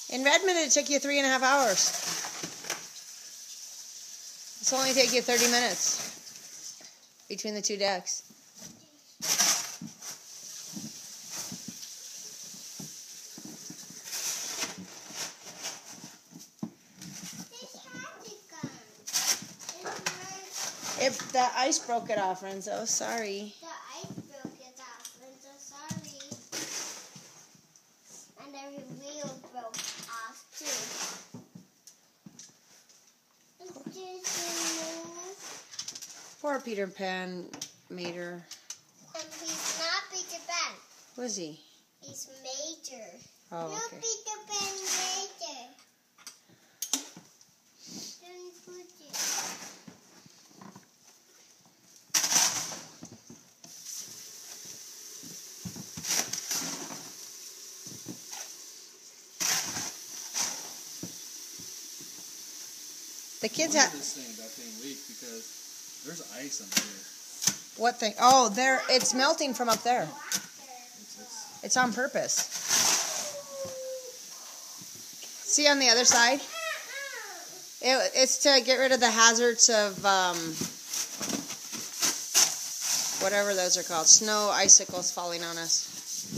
In Redmond, it took you 3.5 hours. It's only take you 30 minutes between the two decks. If the ice broke it off, Renzo, sorry. The ice broke it off, Renzo, sorry. And the wheel broke off too. Poor Peter Pan Mater. And he's not Peter Pan. Who is he? He's Major. Oh, No, okay. Peter Pan Major. Don't put it. The kids have have... this thing, that thing leak because there's ice under here. What thing? Oh, there. It's melting from up there. It's It's on purpose. See on the other side? It's to get rid of the hazards of whatever those are called. Snow, icicles falling on us.